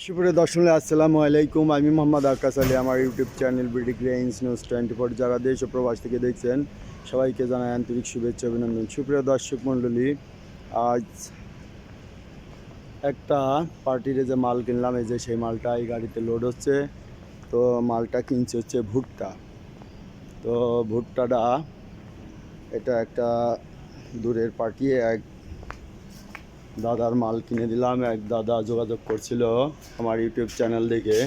সুপ্রিয় দর্শক আসসালামু আলাইকুম। আমি মোহাম্মদ আকাশ আলী। আমার YouTube channel BD grains news 24 যারা দেশ ও প্রবাস থেকে দেখছেন সবাইকে জানাই আন্তরিক শুভেচ্ছা অভিনন্দন। সুপ্রিয় দর্শক মণ্ডলী, আজ একটা পার্টির যে মাল কিনলাম, এই যে সেই মালটা এই গাড়িতে লোড হচ্ছে। তো মালটা কিনছে হচ্ছে ভুট্টা। তো ভুট্টাটা এটা একটা দূরের পার্টি, এক দাদার মাল কিনে দিলাম। এক দাদা যোগাযোগ করছিল আমার ইউটিউব চ্যানেল দেখে।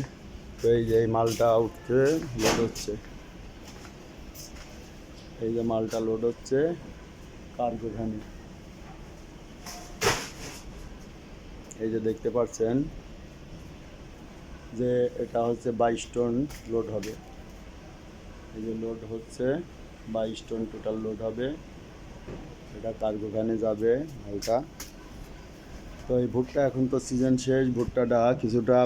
তো এই যে এই মালটা উঠছে, লোড হচ্ছে। এই যে মালটা লোড হচ্ছে কার্গো ভ্যানে। এই যে দেখতে পাচ্ছেন যে এটা হচ্ছে 22 টন লোড হবে। এই যে লোড হচ্ছে 22 টন টোটাল লোড হবে। এটা কার্গো ভ্যানে যাবে মালটা। তো এই ভুট্টা এখন তো সিজন শেষ, ভুট্টাটা কিছুটা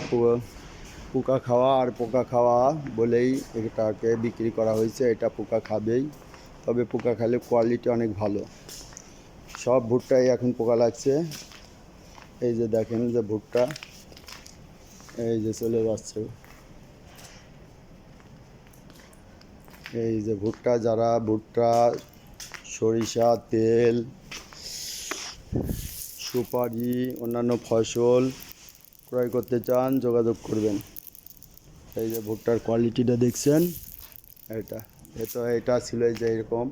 পোকা খাওয়া আর পোকা খাওয়া বলেই এটাকে বিক্রি করা হয়েছে। এটা পোকা খাবেই, তবে পোকা খেলে কোয়ালিটি অনেক ভালো। সব ভুট্টাই এখন পোকা লাগছে। এই যে দেখেন যে ভুট্টা এই যে চলে যাচ্ছে। এই যে ভুট্টা, যারা ভুট্টা, সরিষা তেল, সুপারি, অন্যান্য ফসল ক্রয় করতে চান যোগাযোগ করবেন। এই যে ভুট্টার কোয়ালিটিটা দেখছেন। এটা ছিল এই যে এরকম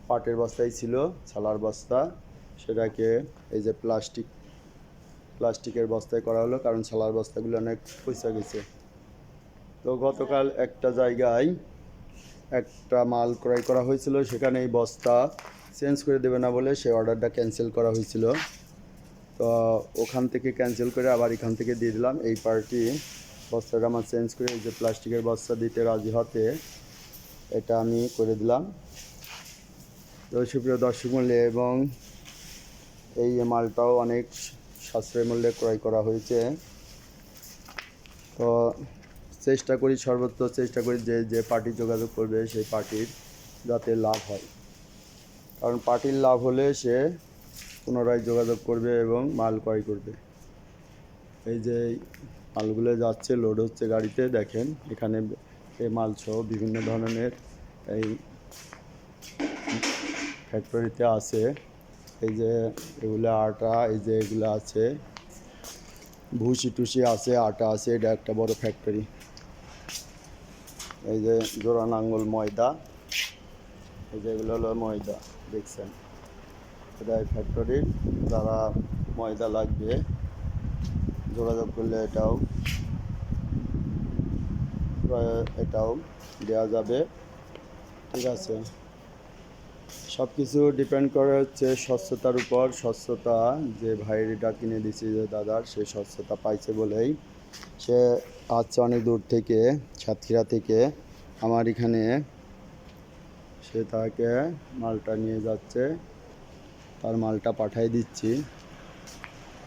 পাটের বস্তাই ছিল, ছালার বস্তা। সেটাকে এই যে প্লাস্টিকের বস্তায় করা হলো, কারণ ছালার বস্তাগুলো অনেক পয়সা গেছে। তো গতকাল একটা জায়গায় একটা মাল ক্রয় করা হয়েছিল, সেখানে এই বস্তা চেঞ্জ করে দেবে না বলে সেই অর্ডারটা ক্যান্সেল করা হয়েছিল। তো ওখান থেকে ক্যান্সেল করে আবার এখান থেকে দিয়ে দিলাম। এই পার্টি বস্তাটা আমার চেঞ্জ করে এই যে প্লাস্টিকের বস্তা দিতে রাজি হতে এটা আমি করে দিলাম। তো সুপ্রিয় দর্শক মূল্য, এবং এই মালটাও অনেক সাশ্রয় মূল্যে ক্রয় করা হয়েছে। তো সর্বোচ্চ চেষ্টা করি যে যে পার্টি যোগাযোগ করবে সেই পার্টির যাতে লাভ হয়, কারণ পার্টির লাভ হলে সে পুনরায় যোগাযোগ করবে এবং মাল ক্রয় করবে। এই যে মালগুলো যাচ্ছে, লোড হচ্ছে গাড়িতে। দেখেন এখানে এই মাল সহ বিভিন্ন ধরনের এই ফ্যাক্টরিতে আছে। এই যে এগুলো আটা, এই যে এগুলো আছে ভুসি টুসি আছে, আটা আছে। এটা একটা বড় ফ্যাক্টরি। এই যে জোড়া নাঙ্গল ময়দা, এই যে এগুলো হলো ময়দা, দেখছেন। এটা এই ফ্যাক্টরির, যারা ময়দা লাগবে যোগাযোগ করলে এটাও দেওয়া যাবে। ঠিক আছে, সব কিছু ডিপেন্ড করে হচ্ছে স্বচ্ছতার উপর। স্বচ্ছতা, যে ভাইয়ের এটা কিনে দিচ্ছি যে দাদার, সে স্বচ্ছতা পাইছে বলেই সে আসছে অনেক দূর থেকে, সাতক্ষীরা থেকে আমার এখানে। সে তাকে মালটা নিয়ে যাচ্ছে, তার মালটা পাঠাই দিচ্ছি।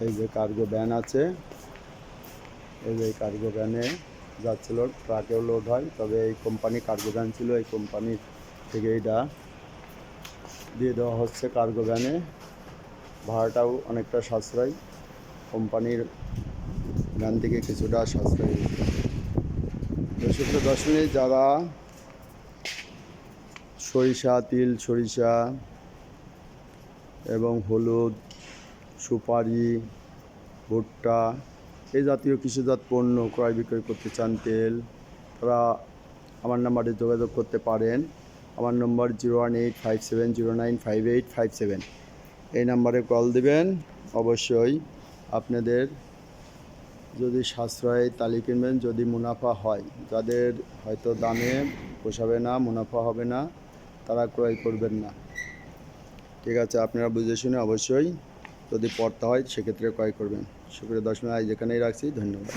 এই যে কার্গো ভ্যান আছে, এই যে কার্গো ভ্যানে যাচ্ছিল, ট্রাকেও লোড হয়, তবে এই কোম্পানি কার্গো ভ্যান ছিল, এই কোম্পানি থেকে এটা দিয়ে দেওয়া হচ্ছে কার্গো ভ্যানে। ভাড়াটাও অনেকটা সাশ্রয়, কোম্পানির ভ্যান থেকে কিছুটা সাশ্রয়। সুপ্রিয় দর্শনে, যারা সরিষা, তিল, সরিষা এবং হলুদ, সুপারি, ভুট্টা এই জাতীয় কৃষিজাত পণ্য ক্রয় বিক্রয় করতে চান, তেল, তারা আমার নাম্বারে যোগাযোগ করতে পারেন। আমার নম্বর 01857095857। এই নাম্বারে কল দিবেন। অবশ্যই আপনাদের যদি সাশ্রয় তালি কিনবেন, যদি মুনাফা হয়, যাদের হয়তো দামে পোষাবে না, মুনাফা হবে না, তারা ক্রয় করবেন না। ঠিক আছে, আপনারা বুঝে শুনে অবশ্যই যদি পড়তে হয় সেক্ষেত্রে ক্রয় করবেন। সুপ্রিয় দর্শক, আজ এখানেই রাখছি। ধন্যবাদ।